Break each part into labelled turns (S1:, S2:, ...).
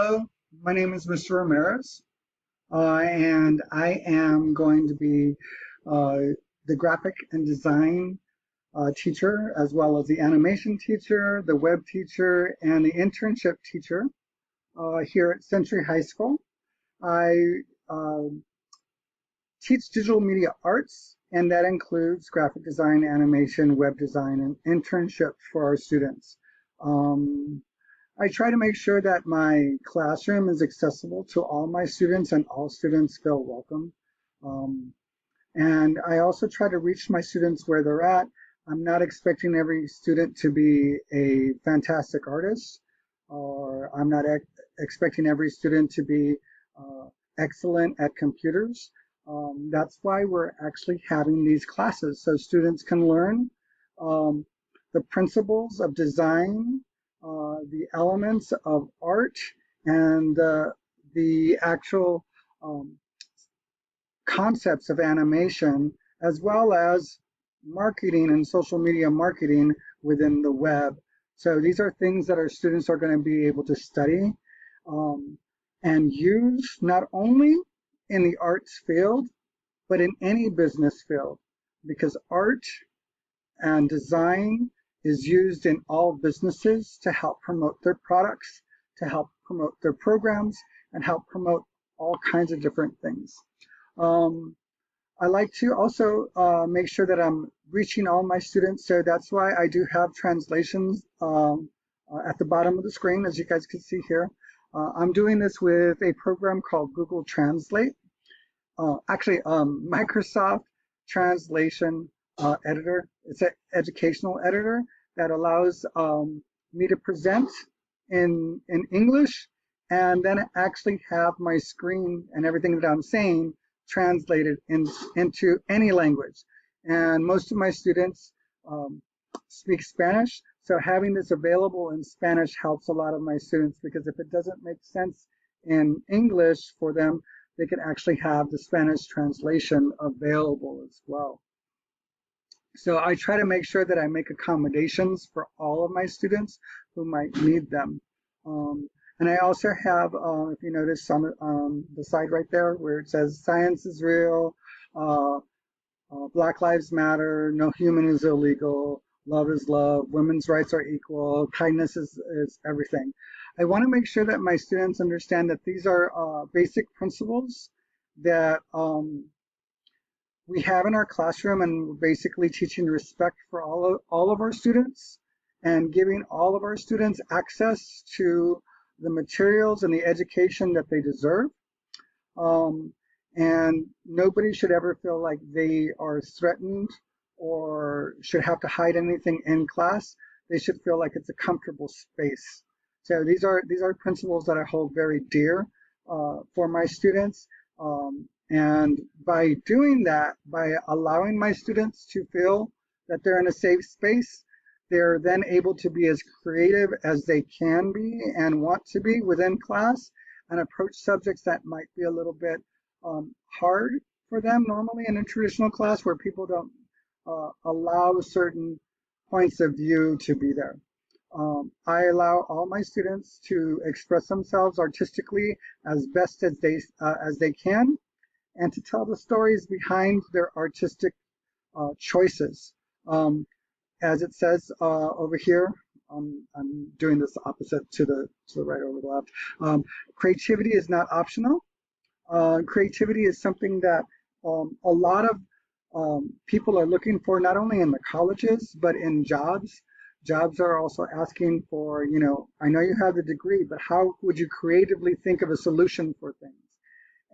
S1: Hello, my name is Mr. Ramirez, and I am going to be the graphic and design teacher, as well as the animation teacher, the web teacher, and the internship teacher here at Century High School. I teach digital media arts, and that includes graphic design, animation, web design, and internships for our students. I try to make sure that my classroom is accessible to all my students and all students feel welcome. And I also try to reach my students where they're at. I'm not expecting every student to be a fantastic artist, or I'm not expecting every student to be excellent at computers. That's why we're actually having these classes, so students can learn the principles of design, the elements of art, and the actual concepts of animation, as well as marketing and social media marketing within the web. So these are things that our students are going to be able to study and use not only in the arts field, but in any business field, because art and design is used in all businesses to help promote their products, to help promote their programs, and help promote all kinds of different things. I like to also make sure that I'm reaching all my students, so that's why I do have translations at the bottom of the screen, as you guys can see here. I'm doing this with a program called Google Translate. Microsoft Translation Editor. It's an educational editor that allows me to present in English and then actually have my screen and everything that I'm saying translated into any language. And most of my students speak Spanish, so having this available in Spanish helps a lot of my students, because if it doesn't make sense in English for them, they can actually have the Spanish translation available as well. So I try to make sure that I make accommodations for all of my students who might need them. And I also have, if you notice on the side right there where it says science is real, Black Lives Matter, no human is illegal, love is love, women's rights are equal, kindness is everything. I want to make sure that my students understand that these are basic principles that we have in our classroom, and we're basically teaching respect for all of our students and giving all of our students access to the materials and the education that they deserve. And nobody should ever feel like they are threatened or should have to hide anything in class. They should feel like it's a comfortable space. So these are principles that I hold very dear for my students. And by doing that, by allowing my students to feel that they're in a safe space, they're then able to be as creative as they can be and want to be within class, and approach subjects that might be a little bit hard for them normally in a traditional class, where people don't allow certain points of view to be there. I allow all my students to express themselves artistically as best as they can, and to tell the stories behind their artistic choices. As it says over here, I'm doing this opposite to the right over the left. Creativity is not optional. Creativity is something that a lot of people are looking for, not only in the colleges, but in jobs. Jobs are also asking for, I know you have the degree, but how would you creatively think of a solution for things?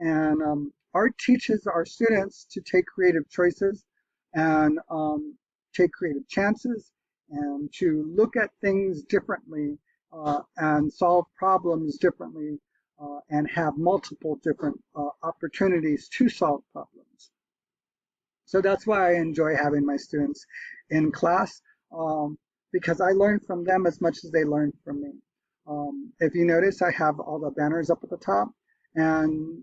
S1: And art teaches our students to take creative choices and take creative chances, and to look at things differently and solve problems differently, and have multiple different opportunities to solve problems. So that's why I enjoy having my students in class, because I learn from them as much as they learn from me. If you notice, I have all the banners up at the top, and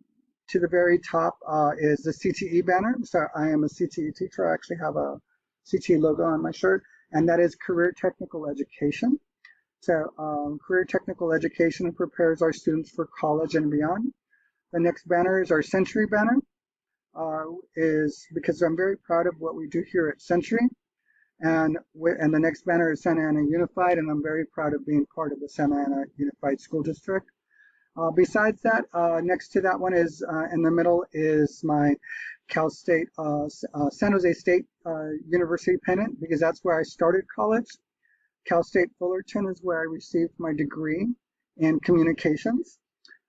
S1: to the very top is the CTE banner. So I am a CTE teacher. I actually have a CTE logo on my shirt, and that is Career Technical Education. So career technical education prepares our students for college and beyond. The next banner is our Century banner, is because I'm very proud of what we do here at Century. And the next banner is Santa Ana Unified, and I'm very proud of being part of the Santa Ana Unified School District. Besides that, next to that one is in the middle is my Cal State, San Jose State University pennant, because that's where I started college. Cal State Fullerton is where I received my degree in communications.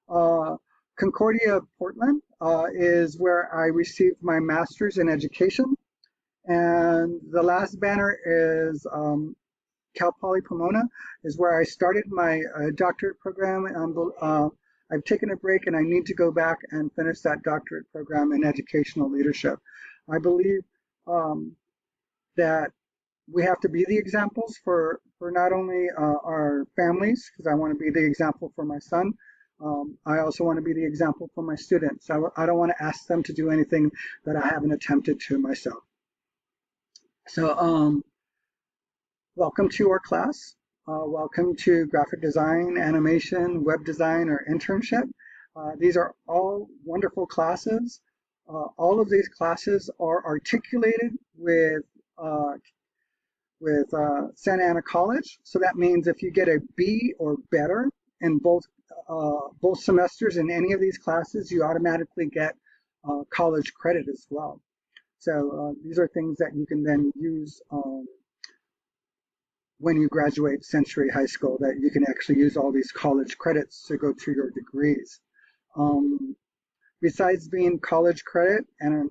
S1: Concordia Portland is where I received my master's in education. And the last banner is Cal Poly Pomona, is where I started my doctorate program. I've taken a break and I need to go back and finish that doctorate program in educational leadership. I believe that we have to be the examples for not only our families, because I want to be the example for my son. I also want to be the example for my students. I don't want to ask them to do anything that I haven't attempted to myself. So welcome to our class. Welcome to graphic design, animation, web design, or internship. These are all wonderful classes. All of these classes are articulated with Santa Ana College. So that means if you get a B or better in both semesters in any of these classes, you automatically get college credit as well. So these are things that you can then use when you graduate Century High School, that you can actually use all these college credits to go to your degrees. Besides being college credit, and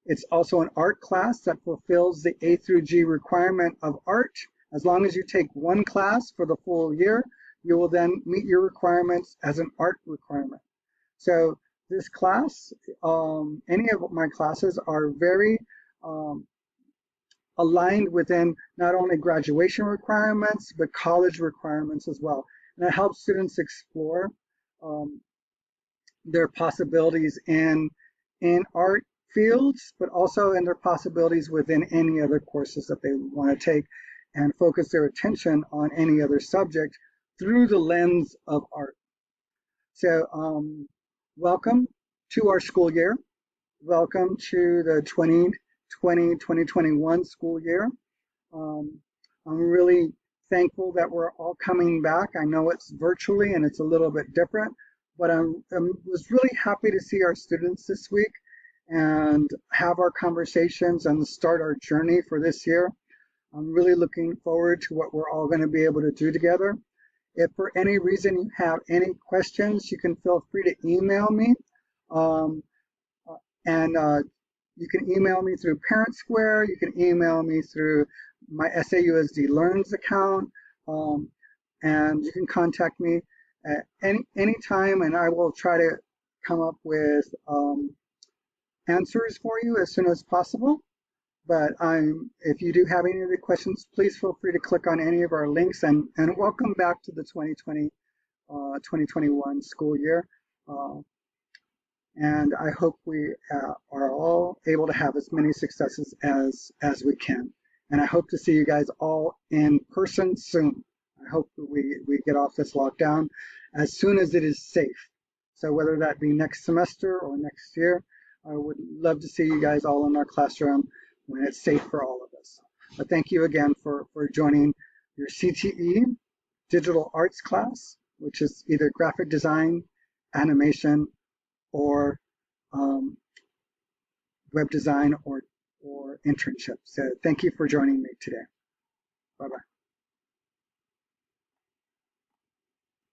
S1: it's also an art class that fulfills the A through G requirement of art. As long as you take one class for the full year, you will then meet your requirements as an art requirement. So this class, any of my classes are very aligned within not only graduation requirements, but college requirements as well. And it helps students explore their possibilities in art fields, but also in their possibilities within any other courses that they want to take, and focus their attention on any other subject through the lens of art. So welcome to our school year. Welcome to the 2020-2021 school year. I'm really thankful that we're all coming back. I know it's virtually and it's a little bit different, but I was really happy to see our students this week and have our conversations and start our journey for this year. I'm really looking forward to what we're all going to be able to do together. If for any reason you have any questions, you can feel free to email me. You can email me through Parent Square. You can email me through my SAUSD Learns account. And you can contact me at any time, and I will try to come up with answers for you as soon as possible. But if you do have any other questions, please feel free to click on any of our links, and welcome back to the 2020-2021 school year. And I hope we are all able to have as many successes as we can. And I hope to see you guys all in person soon. I hope that we get off this lockdown as soon as it is safe. So whether that be next semester or next year, I would love to see you guys all in our classroom when it's safe for all of us. But thank you again for joining your CTE digital arts class, which is either graphic design, animation, or web design or internship. So thank you for joining me today. Bye-bye.